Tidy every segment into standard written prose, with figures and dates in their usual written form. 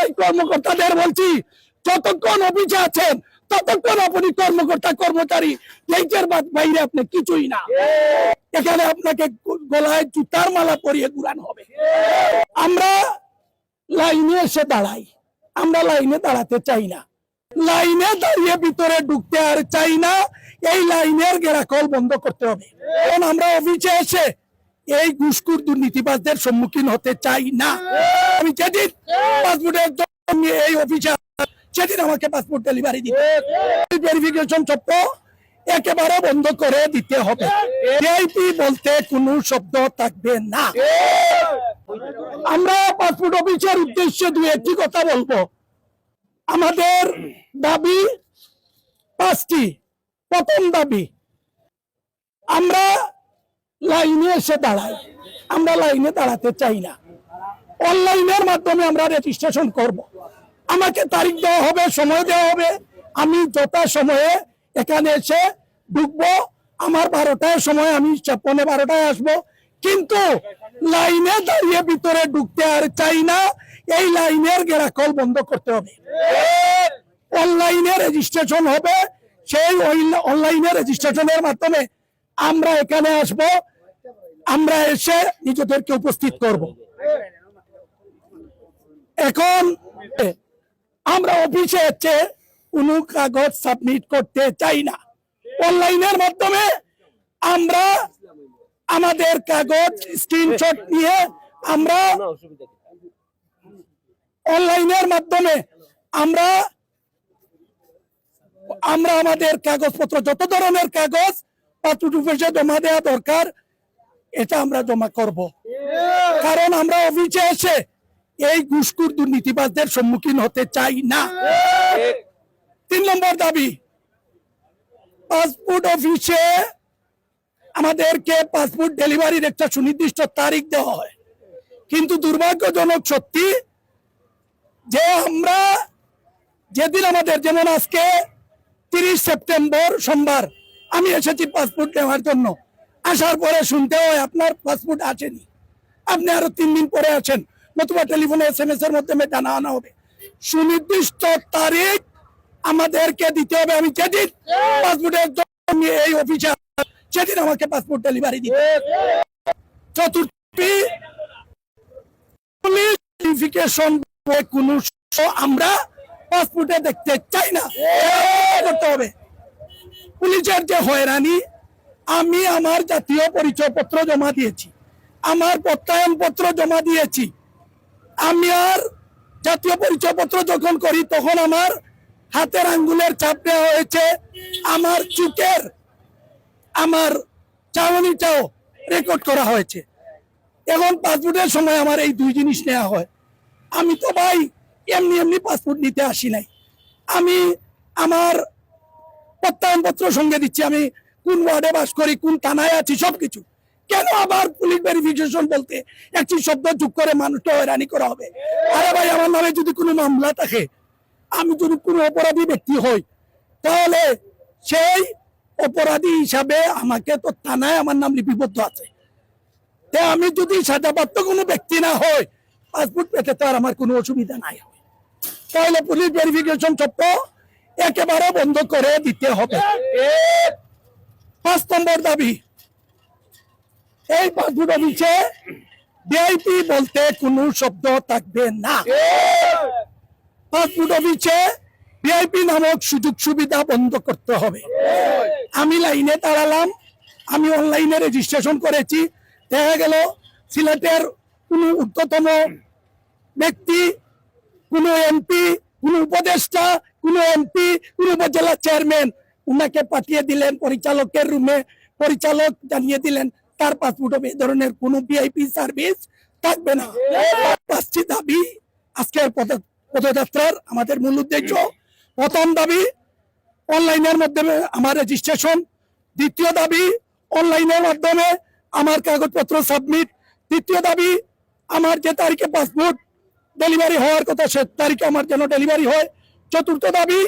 এই কর্মকর্তাদের বলছি, যতক্ষণ অফিসে আছেন ততক্ষণ আপনি কর্মকর্তা কর্মচারী, গেটের বাইরে আপনি কিছুই না। এখানে আপনাকে গলায় জুতার মালা পরিয়ে ঘুরানো হবে। আমরা লাইনে এসে দাঁড়াই, আমরা লাইনে দাঁড়াতে চাই না, লাইনে দাঁড়িয়ে ভিতরে ঢুকতে আর চাই না। এই লাইনের গেরাকল বন্ধ করতে হবে। কারণ আমরা অফিসে এসে এই ঘুষখোর দুর্নীতিবাজদের সম্মুখীন হতে চাই না। আমি যেদিন পাসপোর্টের জন্য এই অফিসে সেদিন আমাকে পাসপোর্ট ডেলিভারি দিতে, ভেরিফিকেশন চক্র একেবারে বন্ধ করে দিতে হবে। ভিআইপি বলতে কোনো শব্দ থাকবে না। আমরা পাসপোর্ট অফিসের উদ্দেশ্যে দুই একটি কথা বলবো। আমাদের দাবি 5টি। প্রথম দাবি, আমরা লাইনে এসে দাঁড়াই, আমরা লাইনে দাঁড়াতে চাই না। অনলাইনের মাধ্যমে আমরা রেজিস্ট্রেশন করব। আমাকে তারিখ দেওয়া হবে, সময় দেওয়া হবে, আমি যথা সময়ে এখানে এসে ঢুকবো। আমার 12টার সময় আমি 12টায় আসবো, কিন্তু লাইনে দাঁড়িয়ে ভিতরে ঢুকতে আর চাই না। এই লাইনের গেরাকল বন্ধ করতে হবে। অনলাইনে রেজিস্ট্রেশন হবে, সেই অনলাইনে রেজিস্ট্রেশনের মাধ্যমে আমরা এখানে আসব, আমরা এসে নিজেদেরকে উপস্থিত করব। এখন আমরা অফিসে এসে কোনো কাগজ সাবমিট করতে চাই না। অনলাইনের মাধ্যমে আমরা আমাদের কাগজ স্ক্রিনশট নিয়ে আমরা অনলাইনের মাধ্যমে আমরা আমাদের কাগজপত্র, যত ধরনের কাগজ পাসপোর্ট অফিসে জমা দেওয়া দরকার, এটা আমরা জমা করব। কারণ আমরা অফিসে এসে এই ঘুষখোর দুর্নীতিবাজদের সম্মুখীন হতে চাই না। 3 নম্বর দাবি, পাসপোর্ট অফিসে আমাদেরকে পাসপোর্ট ডেলিভারির একটা সুনির্দিষ্ট তারিখ দেওয়া হয়, কিন্তু দুর্ভাগ্যজনক সত্যি যে আমরা যেদিন আমাদের, যেমন আজকে 30 সেপ্টেম্বর সোমবার আমি এসেছি পাসপোর্ট নেওয়ার জন্য, আসার পরে শুনতে হয় আপনার পাসপোর্ট আসেনি, আপনি আরো 3 দিন পরে আছেন, নতুবা টেলিফোনে SMS এর মাধ্যমে জানানো হবে। সুনির্দিষ্ট তারিখ আমাদেরকে দিতে হবে। আমি যেদিন পাসপোর্টের জন্য এই অফিসে সেদিন আমাকে পাসপোর্ট ডেলিভারি দিতে। চতুর্থী, পুলিশ ভেরিফিকেশন কোনো আমরা পাসপোর্টে দেখতে চাই না, করতে হবে। পুলিশের যে হয়রানি, আমি আমার জাতীয় পরিচয়পত্র জমা দিয়েছি, আমার প্রত্যয়ন পত্র জমা দিয়েছি। আমি আর জাতীয় পরিচয়পত্র যখন করি তখন আমার হাতের আঙ্গুলের ছাপ দেওয়া হয়েছে, আমার চোখের, আমার চাওয়ানিটাও রেকর্ড করা হয়েছে। এখন পাসপোর্টের সময় আমার এই 2 জিনিস নেওয়া হয়। আমি তো ভাই এমনি এমনি পাসপোর্ট নিতে আসি নাই, আমি আমার প্রত্যয়নপত্র সঙ্গে দিচ্ছি, আমি কোন ওয়ার্ডে বাস করি, কোন থানায় আছি, সবকিছু। কেন আবার পুলিশ ভেরিফিকেশন বলতে একটি শব্দ যোগ করে মানুষকে হয়রানি করা হবে? আরে ভাই, আমার নামে যদি কোনো মামলা থাকে, আমি যদি কোনো অপরাধী ব্যক্তি হই, তাহলে সেই অপরাধী হিসাবে আমাকে তো থানায় আমার নাম লিপিবদ্ধ আছে। আমি যদি সাজাপ্রাপ্ত কোনো ব্যক্তি না হয়, পাসপোর্ট পেতে তো আর আমার কোনো অসুবিধা নাই। তাহলে পুলিশ ভেরিফিকেশন চক্র একেবারে বন্ধ করে দিতে হবে। 5 নম্বর দাবি, এই পাসপোর্ট অফিসে ভিআইপি বলতে কোনো শব্দ থাকবে না। পাসপোর্ট অফিসে ভিআইপি নামক সুযোগ সুবিধা বন্ধ করতে হবে। আমি লাইনে দাঁড়ালাম, আমি অনলাইনে রেজিস্ট্রেশন করেছি, দেখা গেল সিলেটের কোনো ঊর্ধ্বতন ব্যক্তি, কোনো এমপি, কোনো উপদেষ্টা, কোনো এমপি, কোনো উপজেলা চেয়ারম্যান, উনাকে পাঠিয়ে দিলেন পরিচালকের রুমে, পরিচালক জানিয়ে দিলেন তার পাসপোর্ট হবে। এই ধরনের কোনো ভিআইপি সার্ভিস থাকবে না। 5টি দাবি আজকের পদযাত্রার আমাদের মূল উদ্দেশ্য। প্রথম দাবি, অনলাইনের মাধ্যমে আমার রেজিস্ট্রেশন। দ্বিতীয় দাবি, অনলাইনের মাধ্যমে আমার কাগজপত্র সাবমিট। তৃতীয় দাবি, আমার যে তারিখে পাসপোর্ট ডেলিভারি হওয়ার কথা সে তারিখে আমার যেন ডেলিভারি হয়। চতুর্থ দাবি,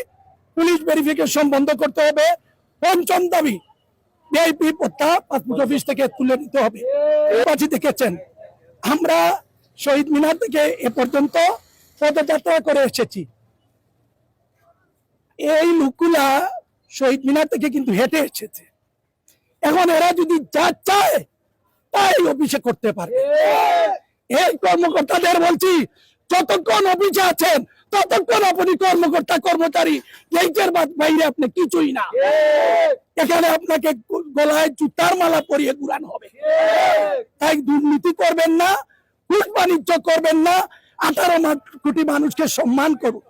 পুলিশ ভেরিফিকেশন বন্ধ করতে হবে। পঞ্চম দাবি, ভিআইপি পত্তা পাসপোর্ট অফিস থেকে তুলে নিতে হবে। দেখেছেন আমরা শহীদ মিনার থেকে এ পর্যন্ত পদযাত্রা করে এসেছি। এই লোকগুলা শহীদ মিনার থেকে কিন্তু হেঁটে এসেছে। এখন এরা যদি যা চায় তাই অফিসে করতে পারে। এই কর্মকর্তাদের বলছি, যতক্ষণ অফিসে আছেন ততক্ষণ আপনি কর্মকর্তা কর্মচারী, গেটের বাইরে আপনি কিছুই না। এখানে আপনাকে গলায় জুতার মালা পরিয়ে ঘুরানো হবে। তাই দুর্নীতি করবেন না, ঘুষ বাণিজ্য করবেন না, 18 কোটি মানুষকে সম্মান করুন।